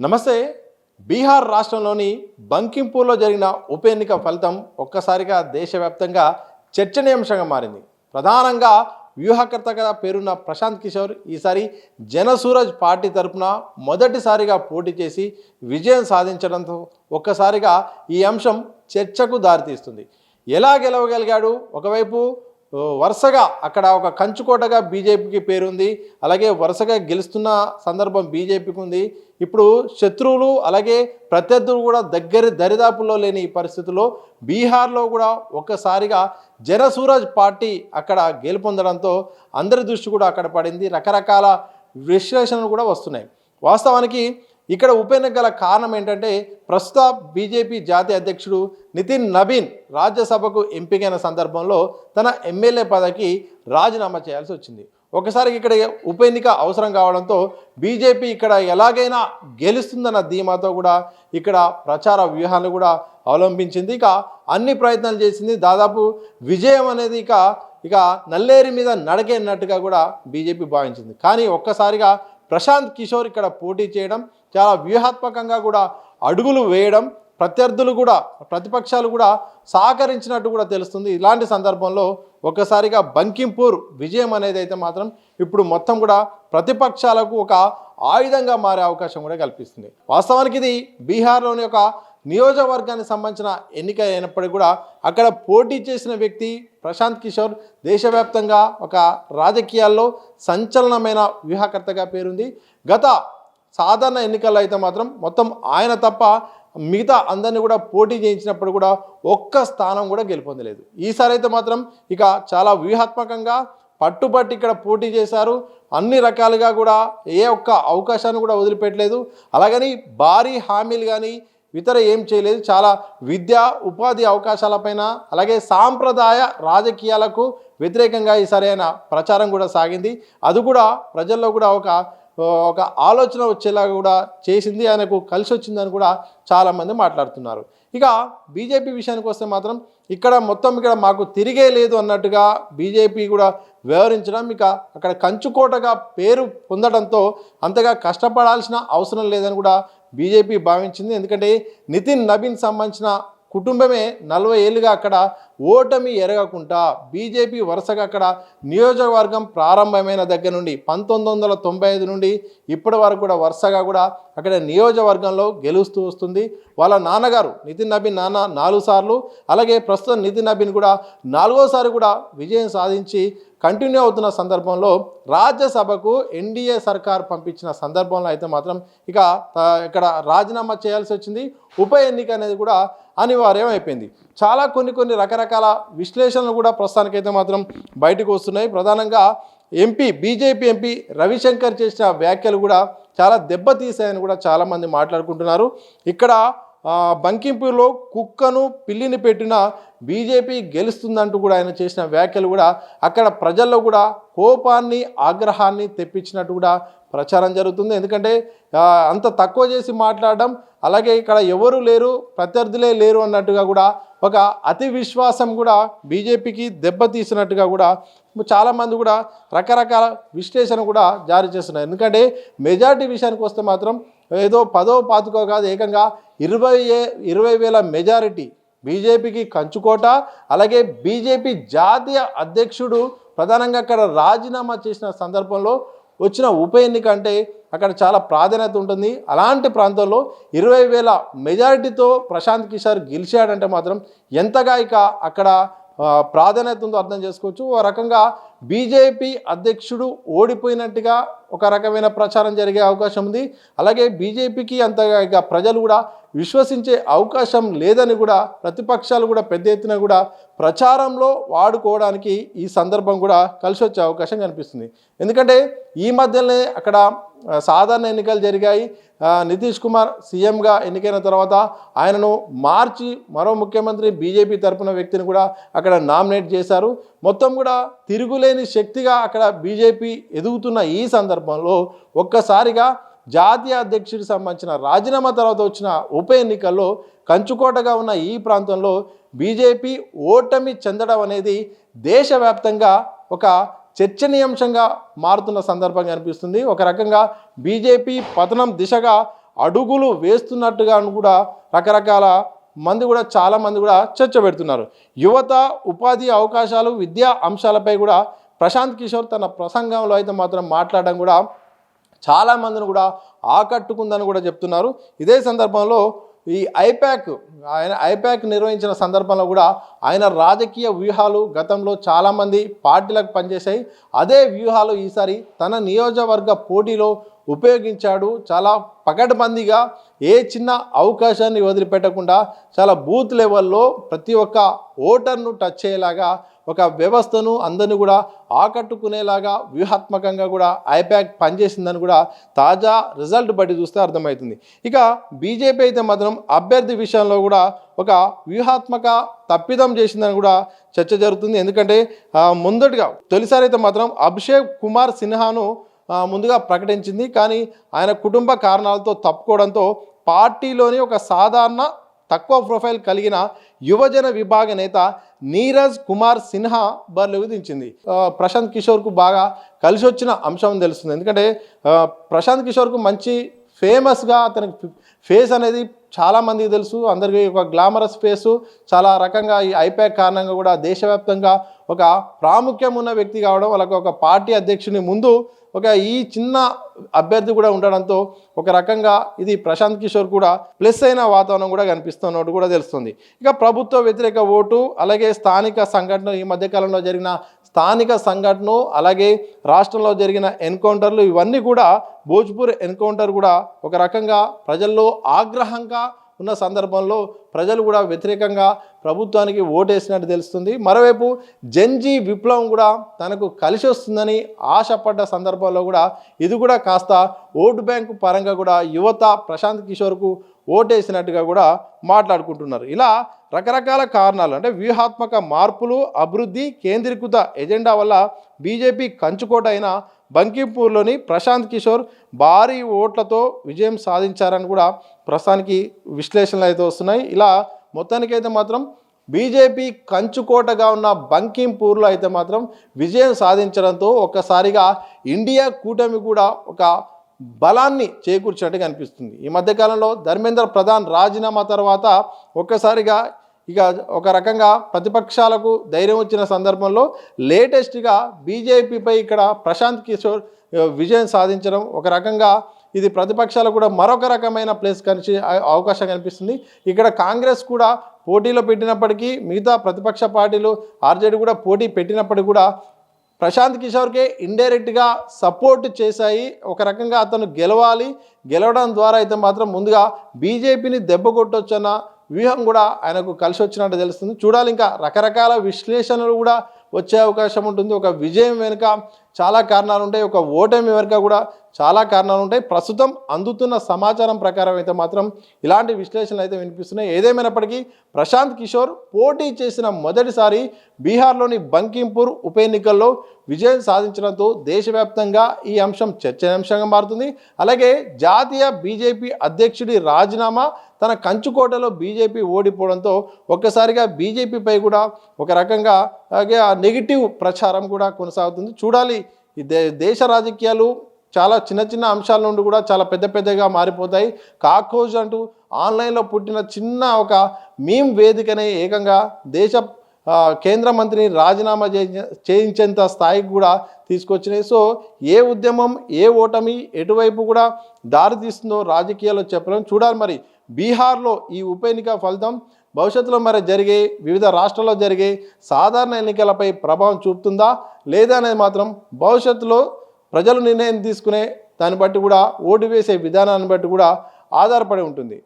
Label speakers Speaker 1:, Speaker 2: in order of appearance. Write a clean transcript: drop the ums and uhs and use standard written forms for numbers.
Speaker 1: నమస్తే. బీహార్ రాష్ట్రంలోని బంకింపూర్లో జరిగిన ఉప ఎన్నిక ఫలితం ఒక్కసారిగా దేశవ్యాప్తంగా చర్చనీయాంశంగా మారింది. ప్రధానంగా వ్యూహకర్తగా పేరున్న ప్రశాంత్ కిషోర్ ఈసారి జనసూరజ్ పార్టీ తరపున మొదటిసారిగా పోటీ చేసి విజయం సాధించడంతో ఒక్కసారిగా ఈ అంశం చర్చకు దారితీస్తుంది. ఎలా గెలవగలిగాడు? ఒకవైపు వరుసగా అక్కడ ఒక కంచుకోటగా బీజేపీకి పేరుంది, అలాగే వరుసగా గెలుస్తున్న సందర్భం బీజేపీకి ఉంది. ఇప్పుడు శత్రువులు అలాగే ప్రత్యర్థులు కూడా దరిదాపుల్లో లేని ఈ పరిస్థితుల్లో బీహార్లో కూడా ఒక్కసారిగా జనసూరజ్ పార్టీ అక్కడ గెలుపొందడంతో అందరి దృష్టి కూడా అక్కడ పడింది. రకరకాల విశ్లేషణలు కూడా వస్తున్నాయి. వాస్తవానికి ఇక్కడ ఉప ఎన్నికల కారణం ఏంటంటే ప్రస్తుత బీజేపీ జాతీయ అధ్యక్షుడు నితిన్ నబీన్ రాజ్యసభకు ఎంపికైన సందర్భంలో తన ఎమ్మెల్యే పదవికి రాజీనామా చేయాల్సి వచ్చింది. ఒకసారి ఇక్కడ ఉప ఎన్నిక అవసరం కావడంతో బీజేపీ ఇక్కడ ఎలాగైనా గెలుస్తుందన్న ధీమాతో కూడా ఇక్కడ ప్రచార వ్యూహాలు కూడా అవలంబించింది. ఇక అన్ని ప్రయత్నాలు చేసింది. దాదాపు విజయం అనేది ఇక నల్లేరి మీద నడకేన్నట్టుగా కూడా బీజేపీ భావించింది. కానీ ఒక్కసారిగా ప్రశాంత్ కిషోర్ ఇక్కడ పోటీ చేయడం, చాలా వ్యూహాత్మకంగా కూడా అడుగులు వేయడం, ప్రతిపక్షాలు కూడా సహకరించినట్టు కూడా తెలుస్తుంది. ఇలాంటి సందర్భంలో ఒక్కసారిగా బంకింపూర్ విజయం అనేది అయితే మాత్రం ఇప్పుడు మొత్తం కూడా ప్రతిపక్షాలకు ఒక ఆయుధంగా మారే అవకాశం కూడా కల్పిస్తుంది. వాస్తవానికి ఇది బీహార్లోని ఒక నియోజకవర్గానికి సంబంధించిన ఎన్నిక అయినప్పటికీ కూడా అక్కడ పోటీ చేసిన వ్యక్తి ప్రశాంత్ కిషోర్ దేశవ్యాప్తంగా ఒక రాజకీయాల్లో సంచలనమైన వ్యూహకర్తగా పేరుంది. గత సాధారణ ఎన్నికల్లో అయితే మాత్రం మొత్తం ఆయన తప్ప మిగతా అందరినీ కూడా పోటీ చేయించినప్పుడు కూడా ఒక్క స్థానం కూడా గెలుపొందలేదు. ఈసారి అయితే మాత్రం ఇక చాలా వ్యూహాత్మకంగా పట్టుబట్టి ఇక్కడ పోటీ చేశారు. అన్ని రకాలుగా కూడా ఏ ఒక్క అవకాశాన్ని కూడా వదిలిపెట్టలేదు. అలాగని భారీ హామీలు కానీ ఇతర ఏం చేయలేదు. చాలా విద్యా ఉపాధి అవకాశాలపైన అలాగే సాంప్రదాయ రాజకీయాలకు వ్యతిరేకంగా ఈ సరైన ప్రచారం కూడా సాగింది. అది కూడా ప్రజల్లో కూడా ఒక ఆలోచన వచ్చేలాగా కూడా చేసింది. ఆయనకు కలిసి వచ్చిందని కూడా చాలామంది మాట్లాడుతున్నారు. ఇక బీజేపీ విషయానికి వస్తే మాత్రం ఇక్కడ మాకు తిరిగే లేదు అన్నట్టుగా బీజేపీ కూడా వ్యవహరించడం, ఇక అక్కడ కంచుకోటగా పేరు పొందడంతో అంతగా కష్టపడాల్సిన అవసరం లేదని కూడా బీజేపీ భావించింది. ఎందుకంటే నితిన్ నబీన్ సంబంధించిన కుటుంబమే 40 ఏళ్ళుగా అక్కడ ఓటమి ఎరగకుండా బీజేపీ వరుసగా అక్కడ నియోజకవర్గం ప్రారంభమైన దగ్గర నుండి 1995 నుండి ఇప్పటి వరకు కూడా వరుసగా కూడా అక్కడ నియోజకవర్గంలో గెలుస్తూ వస్తుంది. వాళ్ళ నాన్నగారు నితిన్ నబీన్ 4 సార్లు, అలాగే ప్రస్తుతం నితిన్ నబీన్ కూడా 4వసారి కూడా విజయం సాధించి కంటిన్యూ అవుతున్న సందర్భంలో రాజ్యసభకు ఎన్డీఏ సర్కార్ పంపించిన సందర్భంలో అయితే మాత్రం ఇక్కడ రాజీనామా చేయాల్సి వచ్చింది. ఉప ఎన్నిక అనేది కూడా అనివార్యం అయిపోయింది. చాలా కొన్ని రకరకాల విశ్లేషణలు కూడా ప్రస్తుతానికైతే మాత్రం బయటకు వస్తున్నాయి. ప్రధానంగా బీజేపీ ఎంపీ రవిశంకర్ చేసిన వ్యాఖ్యలు కూడా చాలా దెబ్బతీసాయని కూడా చాలామంది మాట్లాడుకుంటున్నారు. ఇక్కడ బంకింపూర్లో కుక్కను పిల్లిని పెట్టిన బీజేపీ గెలుస్తుందంటూ కూడా ఆయన చేసిన వ్యాఖ్యలు కూడా అక్కడ ప్రజల్లో కూడా కోపాన్ని ఆగ్రహాన్ని తెప్పించినట్టు కూడా ప్రచారం జరుగుతుంది. ఎందుకంటే అంత తక్కువ చేసి మాట్లాడడం, అలాగే ఇక్కడ ఎవరు లేరు, ప్రత్యర్థులే లేరు అన్నట్టుగా కూడా ఒక అతి విశ్వాసం కూడా బీజేపీకి దెబ్బతీసినట్టుగా కూడా చాలామంది కూడా రకరకాల విశ్లేషణ కూడా జారీ చేస్తున్నారు. ఎందుకంటే మెజారిటీ విషయానికి వస్తే మాత్రం ఏదో 10వ 15వ కాదు, ఏకంగా 20,000 మెజారిటీ బీజేపీకి కంచుకోట. అలాగే బీజేపీ జాతీయ అధ్యక్షుడు ప్రధానంగా అక్కడ రాజీనామా చేసిన సందర్భంలో వచ్చిన ఉప ఎన్నిక అంటే అక్కడ చాలా ప్రాధాన్యత ఉంటుంది. అలాంటి ప్రాంతంలో 20,000 మెజారిటీతో ప్రశాంత్ కిషోర్ గెలిచాడంటే మాత్రం ఎంతగా అక్కడ ప్రాధాన్యత ఉందో అర్థం చేసుకోవచ్చు. ఓ రకంగా బీజేపీ అధ్యక్షుడు ఓడిపోయినట్టుగా ఒక రకమైన ప్రచారం జరిగే అవకాశం ఉంది. అలాగే బీజేపీకి అంతగా ప్రజలు కూడా విశ్వసించే అవకాశం లేదని కూడా ప్రతిపక్షాలు కూడా పెద్ద ఎత్తున కూడా ప్రచారంలో వాడుకోవడానికి ఈ సందర్భం కూడా కలిసి వచ్చే అవకాశం కనిపిస్తుంది. ఎందుకంటే ఈ మధ్యనే అక్కడ సాధారణ ఎన్నికలు జరిగాయి. నితీష్ కుమార్ సీఎంగా ఎన్నికైన తర్వాత ఆయనను మార్చి మరో ముఖ్యమంత్రి బీజేపీ తరపున వ్యక్తిని కూడా అక్కడ నామినేట్ చేశారు. మొత్తం కూడా తిరుగులేని శక్తిగా అక్కడ బీజేపీ ఎదుగుతున్న ఈ సందర్భంలో ఒక్కసారిగా జాతీయ అధ్యక్షుడికి సంబంధించిన రాజీనామా తర్వాత వచ్చిన ఉప ఎన్నికల్లో కంచుకోటగా ఉన్న ఈ ప్రాంతంలో బీజేపీ ఓటమి చెందడం అనేది దేశవ్యాప్తంగా ఒక చర్చనీయాంశంగా మారుతున్న సందర్భం కనిపిస్తుంది. ఒక రకంగా బీజేపీ పతనం దిశగా అడుగులు వేస్తున్నట్టుగా కూడా రకరకాల మంది కూడా చాలామంది కూడా చర్చ పెడుతున్నారు. యువత, ఉపాధి అవకాశాలు, విద్యా అంశాలపై కూడా ప్రశాంత్ కిషోర్ తన ప్రసంగంలో అయితే మాత్రం మాట్లాడడం కూడా చాలామందిని కూడా ఆకట్టుకుందని కూడా చెప్తున్నారు. ఇదే సందర్భంలో ఈ ఐపాక్ నిర్వహించిన సందర్భంలో కూడా ఆయన రాజకీయ వ్యూహాలు గతంలో చాలామంది పార్టీలకు పనిచేశాయి. అదే వ్యూహాలు ఈసారి తన నియోజకవర్గ పోటీలో ఉపయోగించాడు. చాలా పకడ్బందీగా ఏ చిన్న అవకాశాన్ని వదిలిపెట్టకుండా చాలా బూత్ లెవెల్లో ప్రతి ఒక్క ఓటర్ను టచ్ అయ్యేలాగా ఒక వ్యవస్థను అందరినీ కూడా ఆకట్టుకునేలాగా వ్యూహాత్మకంగా కూడా ఐపాక్ పనిచేసిందని కూడా తాజా రిజల్ట్ బట్టి చూస్తే అర్థమవుతుంది. ఇక బీజేపీ అయితే మాత్రం అభ్యర్థి విషయంలో కూడా ఒక వ్యూహాత్మక తప్పిదం చేసిందని కూడా చర్చ జరుగుతుంది. ఎందుకంటే ముందటిగా తొలిసారి అయితే మాత్రం అభిషేక్ కుమార్ సిన్హాను ముందుగా ప్రకటించింది. కానీ ఆయన కుటుంబ కారణాలతో తప్పుకోవడంతో పార్టీలోని ఒక సాధారణ తక్కువ ప్రొఫైల్ కలిగిన యువజన విభాగ నేత నీరజ్ కుమార్ సిన్హా బరిలోకి దించింది. ప్రశాంత్ కిషోర్కు బాగా కలిసి వచ్చిన అంశం తెలుస్తుంది. ఎందుకంటే ప్రశాంత్ కిషోర్కు మంచి ఫేమస్గా అతనికి ఫేస్ అనేది చాలామందికి తెలుసు. అందరికీ ఒక గ్లామరస్ ఫేసు. చాలా రకంగా ఈ ఐపాక్ కారణంగా కూడా దేశవ్యాప్తంగా ఒక ప్రాముఖ్యం ఉన్న వ్యక్తి కావడం, వాళ్ళకి ఒక పార్టీ అధ్యక్షుని ముందు ఒక ఈ చిన్న అభ్యర్థి కూడా ఉండడంతో ఒక రకంగా ఇది ప్రశాంత్ కిషోర్ కూడా ప్లస్ అయిన వాతావరణం కూడా కనిపిస్తున్నట్టు కూడా తెలుస్తుంది. ఇక ప్రభుత్వ వ్యతిరేక ఓటు, అలాగే స్థానిక సంఘటన, ఈ మధ్యకాలంలో జరిగిన స్థానిక సంఘటన, అలాగే రాష్ట్రంలో జరిగిన ఎన్కౌంటర్లు, ఇవన్నీ కూడా భోజ్పూర్ ఎన్కౌంటర్ కూడా ఒక రకంగా ప్రజల్లో ఆగ్రహంగా ఉన్న సందర్భంలో ప్రజలు కూడా వ్యతిరేకంగా ప్రభుత్వానికి ఓటేసినట్టు తెలుస్తుంది. మరోవైపు జంజీ విప్లవం కూడా తనకు కలిసి వస్తుందని ఆశపడ్డ సందర్భంలో కూడా ఇది కూడా కాస్త ఓటు బ్యాంకు పరంగా కూడా యువత ప్రశాంత్ కిషోర్కు ఓటేసినట్టుగా కూడా మాట్లాడుకుంటున్నారు. ఇలా రకరకాల కారణాలు, అంటే వ్యూహాత్మక మార్పులు, అభివృద్ధి కేంద్రీకృత ఎజెండా వల్ల బీజేపీ కంచుకోట అయిన బంకింపూర్లోని ప్రశాంత్ కిషోర్ భారీ ఓట్లతో విజయం సాధించారని కూడా ప్రస్తుతానికి విశ్లేషణలు అయితే వస్తున్నాయి. ఇలా మొత్తానికైతే మాత్రం బీజేపీ కంచుకోటగా ఉన్న బంకింపూర్లో అయితే మాత్రం విజయం సాధించడంతో ఒక్కసారిగా ఇండియా కూటమి కూడా ఒక బలాన్ని చేకూర్చినట్టుగా అనిపిస్తుంది. ఈ మధ్యకాలంలో ధర్మేంద్ర ప్రధాన్ రాజీనామా తర్వాత ఒక్కసారిగా ఇక ఒక రకంగా ప్రతిపక్షాలకు ధైర్యం వచ్చిన సందర్భంలో లేటెస్ట్గా బీజేపీపై ఇక్కడ ప్రశాంత్ కిషోర్ విజయం సాధించడం ఒక రకంగా ఇది ప్రతిపక్షాలకు కూడా మరొక రకమైన ప్లేస్ కనిపించే అవకాశం కనిపిస్తుంది. ఇక్కడ కాంగ్రెస్ కూడా పోటీలో పెట్టినప్పటికీ, మిగతా ప్రతిపక్ష పార్టీలు ఆర్జేడీ కూడా పోటీ పెట్టినప్పటికీ కూడా ప్రశాంత్ కిషోర్కే ఇండైరెక్ట్గా సపోర్ట్ చేశాయి. ఒక రకంగా అతను గెలవడం ద్వారా అయితే మాత్రం ముందుగా బీజేపీని దెబ్బ కొట్టొచ్చన్న వ్యూహం కూడా ఆయనకు కలిసి వచ్చినట్టు తెలుస్తుంది. చూడాలి, ఇంకా రకరకాల విశ్లేషణలు కూడా వచ్చే అవకాశం ఉంటుంది. ఒక విజయం వెనుక చాలా కారణాలు ఉంటాయి, ఒక ఓటమి వెనుక కూడా చాలా కారణాలు ఉంటాయి. ప్రస్తుతం అందుతున్న సమాచారం ప్రకారం అయితే మాత్రం ఇలాంటి విశ్లేషణలు అయితే వినిపిస్తున్నాయి. ఏదేమైనప్పటికీ ప్రశాంత్ కిషోర్ పోటీ చేసిన మొదటిసారి బీహార్లోని బంకింపూర్ ఉప ఎన్నికల్లో విజయం సాధించడంతో దేశవ్యాప్తంగా ఈ అంశం చర్చనీయాంశంగా మారుతుంది. అలాగే జాతీయ బీజేపీ అధ్యక్షుడి రాజీనామా, తన కంచుకోటలో బీజేపీ ఓడిపోవడంతో ఒక్కసారిగా బీజేపీపై కూడా ఒక రకంగా నెగిటివ్ ప్రచారం కూడా కొనసాగుతుంది. చూడాలి, ఈ దేశ రాజకీయాలు చాలా చిన్న చిన్న అంశాల నుండి కూడా చాలా పెద్దగా మారిపోతాయి. కాక్రోజ్ అంటూ ఆన్లైన్లో పుట్టిన చిన్న ఒక మీమ్ వేదికనే ఏకంగా దేశ కేంద్ర మంత్రిని రాజీనామా చేయించేంత స్థాయికి కూడా తీసుకొచ్చినాయి. సో ఏ ఉద్యమం, ఏ ఓటమి ఎటువైపు కూడా దారి తీస్తుందో రాజకీయాల్లో చెప్పలేం. చూడాలి మరి బీహార్లో ఈ ఉప ఎన్నిక ఫలితం భవిష్యత్తులో మరి జరిగే వివిధ రాష్ట్రాల్లో జరిగే సాధారణ ఎన్నికలపై ప్రభావం చూపుతుందా లేదా అనేది మాత్రం భవిష్యత్తులో ప్రజలు నిర్ణయం తీసుకునే దాన్ని బట్టి కూడా, ఓటు వేసే విధానాన్ని బట్టి కూడా ఆధారపడి ఉంటుంది.